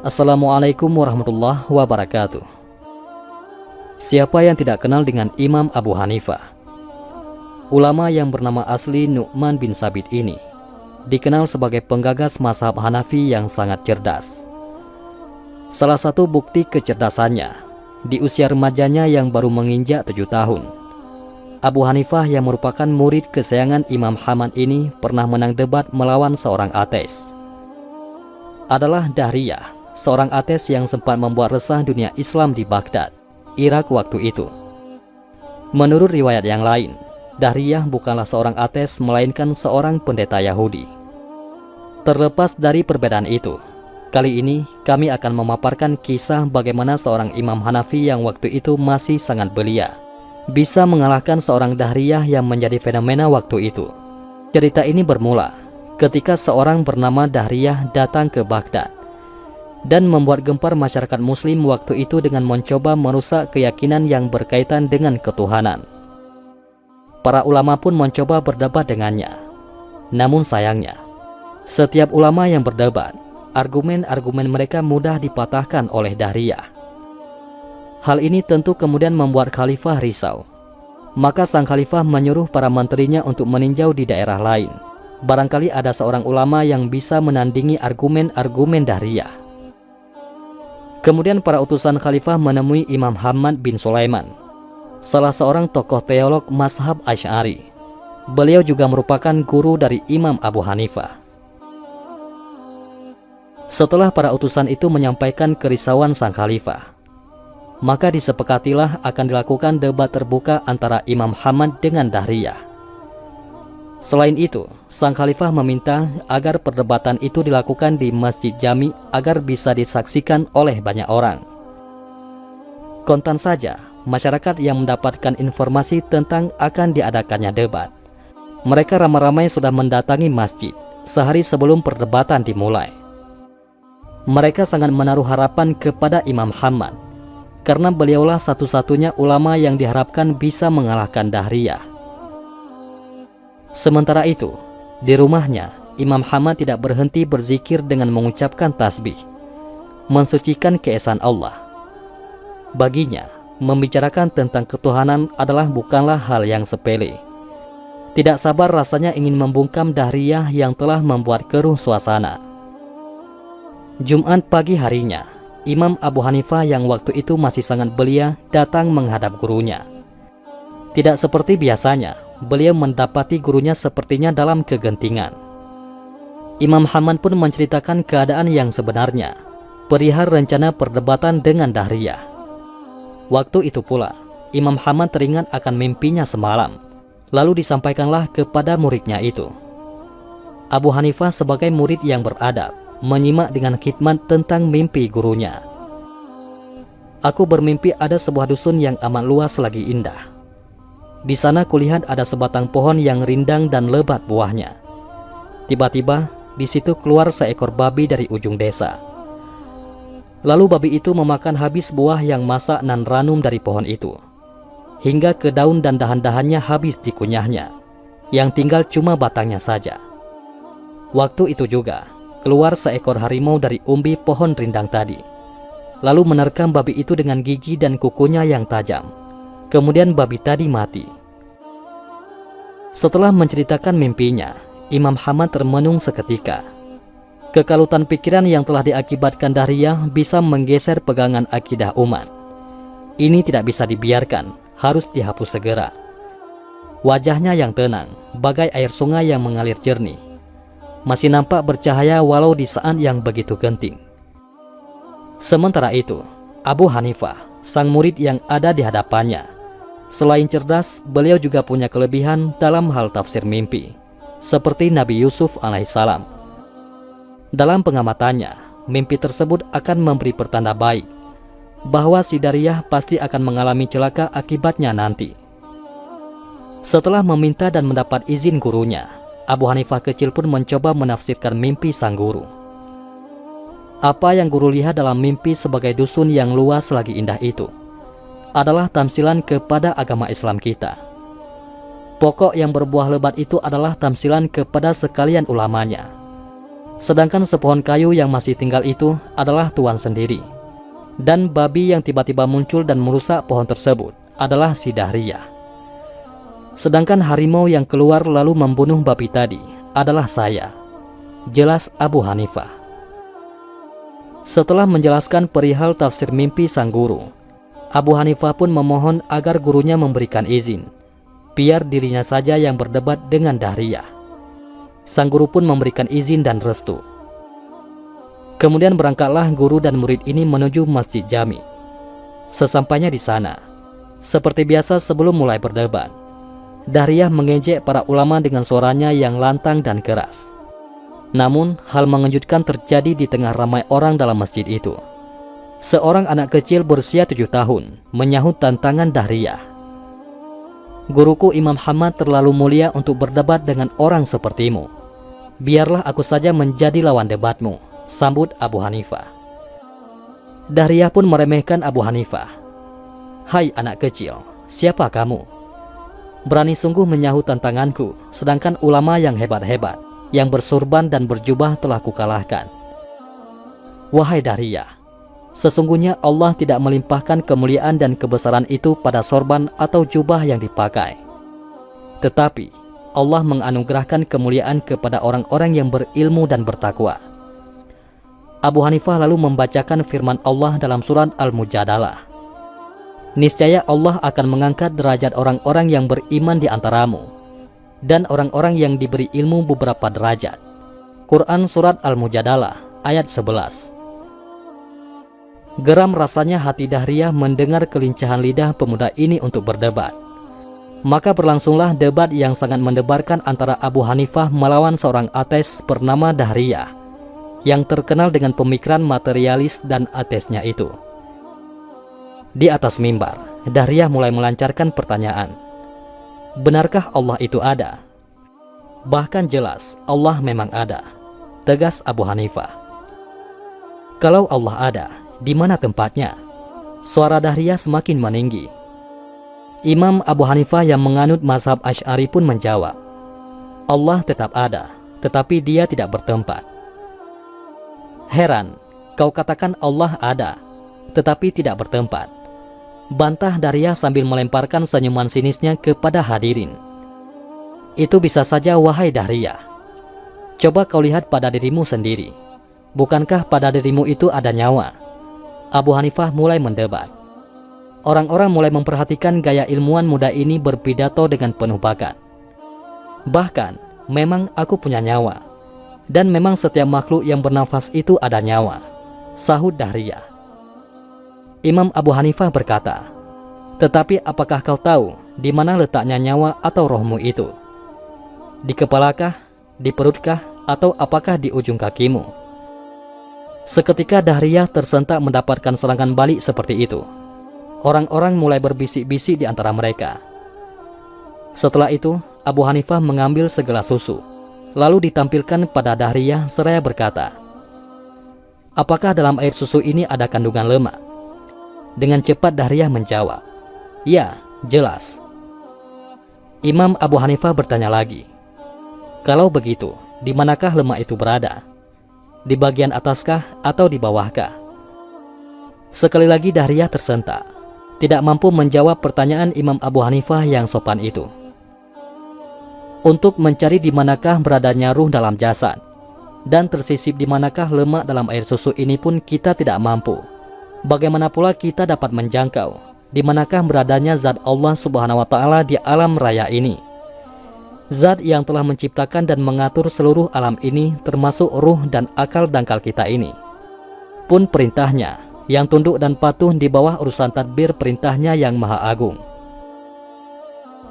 Assalamualaikum warahmatullahi wabarakatuh. Siapa yang tidak kenal dengan Imam Abu Hanifah? Ulama yang bernama asli Nu'man bin Sabit ini dikenal sebagai penggagas mazhab Hanafi yang sangat cerdas. Salah satu bukti kecerdasannya, di usia remajanya yang baru menginjak 7 tahun, Abu Hanifah yang merupakan murid kesayangan Imam Ahmad ini pernah menang debat melawan seorang ateis. Adalah Dahriyah, seorang ateis yang sempat membuat resah dunia Islam di Baghdad, Irak waktu itu. Menurut riwayat yang lain, Dahriyah bukanlah seorang ateis melainkan seorang pendeta Yahudi. Terlepas dari perbedaan itu, kali ini kami akan memaparkan kisah bagaimana seorang Imam Hanafi yang waktu itu masih sangat belia bisa mengalahkan seorang Dahriyah yang menjadi fenomena waktu itu. Cerita ini bermula ketika seorang bernama Dahriyah datang ke Baghdad dan membuat gempar masyarakat muslim waktu itu dengan mencoba merusak keyakinan yang berkaitan dengan ketuhanan. Para ulama pun mencoba berdebat dengannya. Namun sayangnya, setiap ulama yang berdebat, argumen-argumen mereka mudah dipatahkan oleh Dahriyah. Hal ini tentu kemudian membuat khalifah risau. Maka sang khalifah menyuruh para menterinya untuk meninjau di daerah lain. Barangkali ada seorang ulama yang bisa menandingi argumen-argumen Dahriyah. Kemudian para utusan khalifah menemui Imam Ahmad bin Sulaiman, salah seorang tokoh teolog mazhab Asy'ari. Beliau juga merupakan guru dari Imam Abu Hanifah. Setelah para utusan itu menyampaikan kerisauan sang khalifah, maka disepakatilah akan dilakukan debat terbuka antara Imam Ahmad dengan Dahriyah. Selain itu, sang khalifah meminta agar perdebatan itu dilakukan di Masjid Jami agar bisa disaksikan oleh banyak orang. Kontan saja, masyarakat yang mendapatkan informasi tentang akan diadakannya debat. Mereka ramai-ramai sudah mendatangi masjid sehari sebelum perdebatan dimulai. Mereka sangat menaruh harapan kepada Imam Ahmad, karena beliaulah satu-satunya ulama yang diharapkan bisa mengalahkan Dahriyah. Sementara itu, di rumahnya, Imam Ahmad tidak berhenti berzikir dengan mengucapkan tasbih, mensucikan keesaan Allah. Baginya, membicarakan tentang ketuhanan adalah bukanlah hal yang sepele. Tidak sabar rasanya ingin membungkam Dahriyah yang telah membuat keruh suasana. Jumat pagi harinya, Imam Abu Hanifah yang waktu itu masih sangat belia datang menghadap gurunya. Tidak seperti biasanya, beliau mendapati gurunya sepertinya dalam kegentingan. Imam Ahmad pun menceritakan keadaan yang sebenarnya, perihal rencana perdebatan dengan Dahriyah. Waktu itu pula, Imam Ahmad teringat akan mimpinya semalam, lalu disampaikanlah kepada muridnya itu. Abu Hanifah sebagai murid yang beradab, menyimak dengan khidmat tentang mimpi gurunya. Aku bermimpi ada sebuah dusun yang amat luas lagi indah. Di sana kulihat ada sebatang pohon yang rindang dan lebat buahnya. Tiba-tiba di situ keluar seekor babi dari ujung desa. Lalu babi itu memakan habis buah yang masak nan ranum dari pohon itu, hingga ke daun dan dahan-dahannya habis dikunyahnya. Yang tinggal cuma batangnya saja. Waktu itu juga keluar seekor harimau dari umbi pohon rindang tadi, lalu menerkam babi itu dengan gigi dan kukunya yang tajam. Kemudian babi tadi mati. Setelah menceritakan mimpinya, Imam Ahmad termenung seketika. Kekalutan pikiran yang telah diakibatkan Dahriyah bisa menggeser pegangan akidah umat. Ini tidak bisa dibiarkan, harus dihapus segera. Wajahnya yang tenang, bagai air sungai yang mengalir jernih, masih nampak bercahaya walau di saat yang begitu genting. Sementara itu, Abu Hanifah, sang murid yang ada di hadapannya, selain cerdas, beliau juga punya kelebihan dalam hal tafsir mimpi, seperti Nabi Yusuf alaihissalam. Dalam pengamatannya, mimpi tersebut akan memberi pertanda baik, bahwa si Dahriyah pasti akan mengalami celaka akibatnya nanti. Setelah meminta dan mendapat izin gurunya, Abu Hanifah kecil pun mencoba menafsirkan mimpi sang guru. Apa yang guru lihat dalam mimpi sebagai dusun yang luas lagi indah itu adalah tamsilan kepada agama Islam kita. Pokok yang berbuah lebat itu adalah tamsilan kepada sekalian ulamanya. Sedangkan sepohon kayu yang masih tinggal itu adalah Tuan sendiri. Dan babi yang tiba-tiba muncul dan merusak pohon tersebut adalah si Dahriyah. Sedangkan harimau yang keluar lalu membunuh babi tadi adalah saya. Jelas Abu Hanifah. Setelah menjelaskan perihal tafsir mimpi sang guru, Abu Hanifah pun memohon agar gurunya memberikan izin, biar dirinya saja yang berdebat dengan Dahriyah. Sang guru pun memberikan izin dan restu. Kemudian berangkatlah guru dan murid ini menuju Masjid Jami. Sesampainya di sana, seperti biasa sebelum mulai berdebat, Dahriyah mengejek para ulama dengan suaranya yang lantang dan keras. Namun, hal mengejutkan terjadi di tengah ramai orang dalam masjid itu. Seorang anak kecil berusia 7 tahun menyahut tantangan Dahriyah. Guruku Imam Hamad terlalu mulia untuk berdebat dengan orang sepertimu. Biarlah aku saja menjadi lawan debatmu, sambut Abu Hanifah. Dahriyah pun meremehkan Abu Hanifah. Hai anak kecil, siapa kamu? Berani sungguh menyahut tantanganku, sedangkan ulama yang hebat-hebat, yang bersurban dan berjubah telah kukalahkan. Wahai Dahriyah, sesungguhnya Allah tidak melimpahkan kemuliaan dan kebesaran itu pada sorban atau jubah yang dipakai. Tetapi Allah menganugerahkan kemuliaan kepada orang-orang yang berilmu dan bertakwa. Abu Hanifah lalu membacakan firman Allah dalam surat Al-Mujadalah. Niscaya Allah akan mengangkat derajat orang-orang yang beriman di antaramu, dan orang-orang yang diberi ilmu beberapa derajat. Quran Surat Al-Mujadalah ayat 11. Geram rasanya hati Dahriyah mendengar kelincahan lidah pemuda ini untuk berdebat. Maka berlangsunglah debat yang sangat mendebarkan antara Abu Hanifah melawan seorang ateis bernama Dahriyah, yang terkenal dengan pemikiran materialis dan ateisnya itu. Di atas mimbar, Dahriyah mulai melancarkan pertanyaan. Benarkah Allah itu ada? Bahkan jelas Allah memang ada, tegas Abu Hanifah. Kalau Allah ada, di mana tempatnya? Suara Dahriyah semakin meninggi. Imam Abu Hanifah yang menganut mazhab Asy'ari pun menjawab, Allah tetap ada, tetapi dia tidak bertempat. Heran, kau katakan Allah ada, tetapi tidak bertempat, bantah Dahriyah sambil melemparkan senyuman sinisnya kepada hadirin. Itu bisa saja wahai Dahriyah. Coba kau lihat pada dirimu sendiri. Bukankah pada dirimu itu ada nyawa? Abu Hanifah mulai mendebat. Orang-orang mulai memperhatikan gaya ilmuwan muda ini berpidato dengan penuh bakat. Bahkan, memang aku punya nyawa. Dan memang setiap makhluk yang bernafas itu ada nyawa, sahut Dahriyah. Imam Abu Hanifah berkata, tetapi apakah kau tahu di mana letaknya nyawa atau rohmu itu? Di kepalakah, di perutkah, atau apakah di ujung kakimu? Seketika Dahriyah tersentak mendapatkan serangan balik seperti itu. Orang-orang mulai berbisik-bisik di antara mereka. Setelah itu, Abu Hanifah mengambil segelas susu, lalu ditampilkan pada Dahriyah seraya berkata, apakah dalam air susu ini ada kandungan lemak? Dengan cepat Dahriyah menjawab, ya, jelas. Imam Abu Hanifah bertanya lagi, kalau begitu, di manakah lemak itu berada? Di bagian ataskah atau di bawahkah? Sekali lagi Dahriyah tersentak, tidak mampu menjawab pertanyaan Imam Abu Hanifah yang sopan itu. Untuk mencari di manakah beradanya ruh dalam jasad, dan tersisip di manakah lemak dalam air susu ini pun kita tidak mampu. Bagaimana pula kita dapat menjangkau di manakah beradanya zat Allah Subhanahu wa Ta'ala di alam raya ini? Zat yang telah menciptakan dan mengatur seluruh alam ini, termasuk ruh dan akal dangkal kita ini. Pun perintahnya yang tunduk dan patuh di bawah urusan tadbir perintahnya yang maha agung.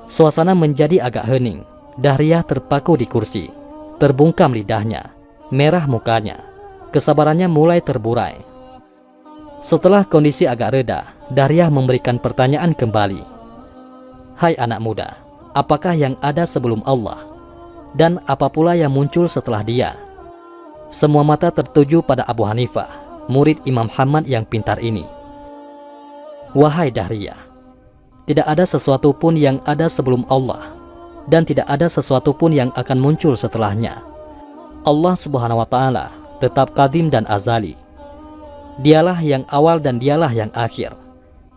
Suasana menjadi agak hening. Dahriyah terpaku di kursi, terbungkam lidahnya, merah mukanya, kesabarannya mulai terburai. Setelah kondisi agak reda, Dahriyah memberikan pertanyaan kembali. Hai anak muda, apakah yang ada sebelum Allah? Dan apa pula yang muncul setelah dia? Semua mata tertuju pada Abu Hanifah, murid Imam Hamad yang pintar ini. Wahai Dahriyah, tidak ada sesuatu pun yang ada sebelum Allah, dan tidak ada sesuatu pun yang akan muncul setelahnya. Allah Subhanahu wa Ta'ala tetap qadim dan azali. Dialah yang awal dan dialah yang akhir,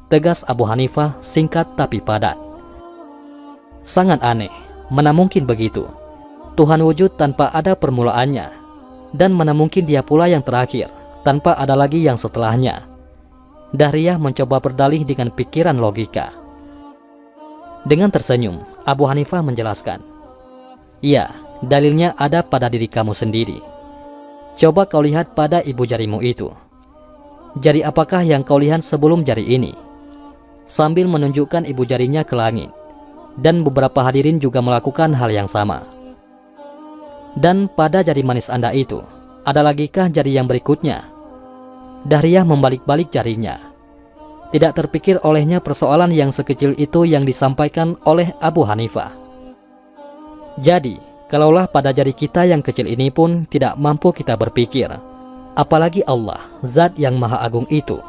tegas Abu Hanifah singkat tapi padat. Sangat aneh, mana mungkin begitu? Tuhan wujud tanpa ada permulaannya, dan mana mungkin dia pula yang terakhir, tanpa ada lagi yang setelahnya. Dahriyah mencoba berdalih dengan pikiran logika. Dengan tersenyum, Abu Hanifah menjelaskan, "Ya, dalilnya ada pada diri kamu sendiri. Coba kau lihat pada ibu jarimu itu. Jari apakah yang kau lihat sebelum jari ini?" Sambil menunjukkan ibu jarinya ke langit. Dan beberapa hadirin juga melakukan hal yang sama. "Dan pada jari manis Anda itu, ada lagikah jari yang berikutnya?" Dahriyah membalik-balik jarinya. Tidak terpikir olehnya persoalan yang sekecil itu yang disampaikan oleh Abu Hanifah. Jadi, kalaulah pada jari kita yang kecil ini pun tidak mampu kita berpikir, apalagi Allah, Zat yang Maha Agung itu,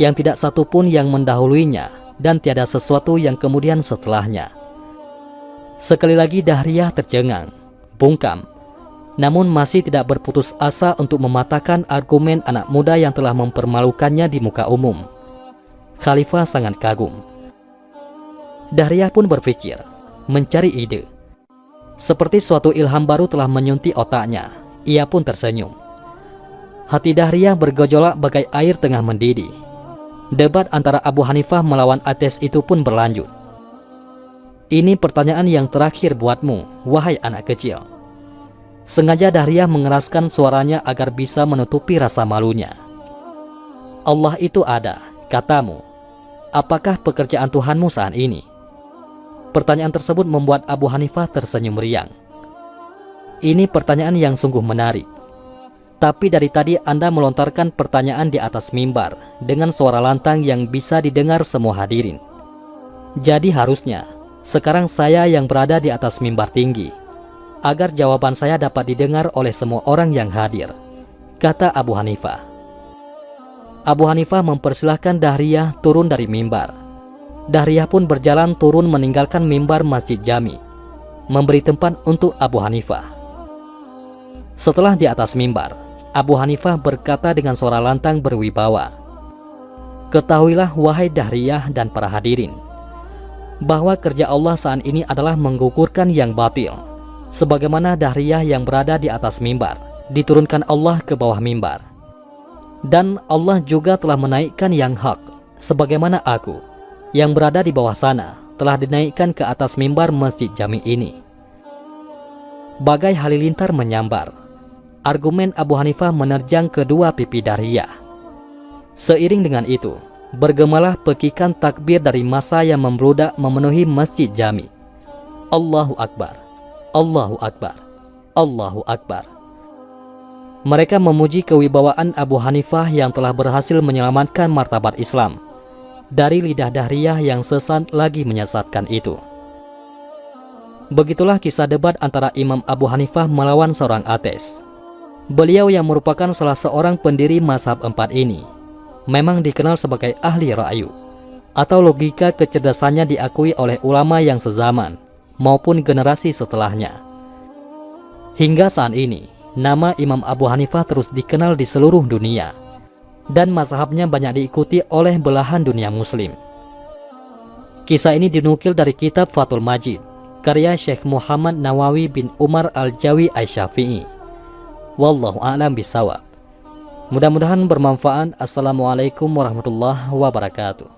yang tidak satu pun yang mendahuluinya, dan tiada sesuatu yang kemudian setelahnya. Sekali lagi Dahriyah tercengang, bungkam, namun masih tidak berputus asa untuk mematahkan argumen anak muda yang telah mempermalukannya di muka umum. Khalifah sangat kagum. Dahriyah pun berpikir, mencari ide. Seperti suatu ilham baru telah menyuntik otaknya, ia pun tersenyum. Hati Dahriyah bergejolak bagai air tengah mendidih. Debat antara Abu Hanifah melawan ateis itu pun berlanjut. "Ini pertanyaan yang terakhir buatmu, wahai anak kecil." Sengaja Dahriyah mengeraskan suaranya agar bisa menutupi rasa malunya. "Allah itu ada, katamu. Apakah pekerjaan Tuhanmu saat ini?" Pertanyaan tersebut membuat Abu Hanifah tersenyum riang. "Ini pertanyaan yang sungguh menarik. Tapi dari tadi Anda melontarkan pertanyaan di atas mimbar dengan suara lantang yang bisa didengar semua hadirin. Jadi harusnya sekarang saya yang berada di atas mimbar tinggi, agar jawaban saya dapat didengar oleh semua orang yang hadir," kata Abu Hanifah. Abu Hanifah mempersilahkan Dahriyah turun dari mimbar. Dahriyah pun berjalan turun meninggalkan mimbar Masjid Jami, memberi tempat untuk Abu Hanifah. Setelah di atas mimbar, Abu Hanifah berkata dengan suara lantang berwibawa, "Ketahuilah wahai Dahriyah dan para hadirin, bahwa kerja Allah saat ini adalah menggugurkan yang batil, sebagaimana Dahriyah yang berada di atas mimbar diturunkan Allah ke bawah mimbar. Dan Allah juga telah menaikkan yang hak, sebagaimana aku yang berada di bawah sana telah dinaikkan ke atas mimbar Masjid Jami ini." Bagai halilintar menyambar, argumen Abu Hanifah menerjang kedua pipi Dahriyah. Seiring dengan itu, bergemalah pekikan takbir dari massa yang membludak memenuhi Masjid Jami. Allahu Akbar, Allahu Akbar, Allahu Akbar. Mereka memuji kewibawaan Abu Hanifah yang telah berhasil menyelamatkan martabat Islam dari lidah Dahriyah yang sesat lagi menyesatkan itu. Begitulah kisah debat antara Imam Abu Hanifah melawan seorang ateis. Beliau yang merupakan salah seorang pendiri mazhab 4 ini memang dikenal sebagai ahli ra'yu, atau logika kecerdasannya diakui oleh ulama yang sezaman maupun generasi setelahnya. Hingga saat ini, nama Imam Abu Hanifah terus dikenal di seluruh dunia, dan mazhabnya banyak diikuti oleh belahan dunia muslim. Kisah ini dinukil dari kitab Fathul Majid, karya Syekh Muhammad Nawawi bin Umar Al-Jawi Asy-Syafi'i. Wallahu a'lam bishawab. Mudah-mudahan bermanfaat. Assalamualaikum warahmatullahi wabarakatuh.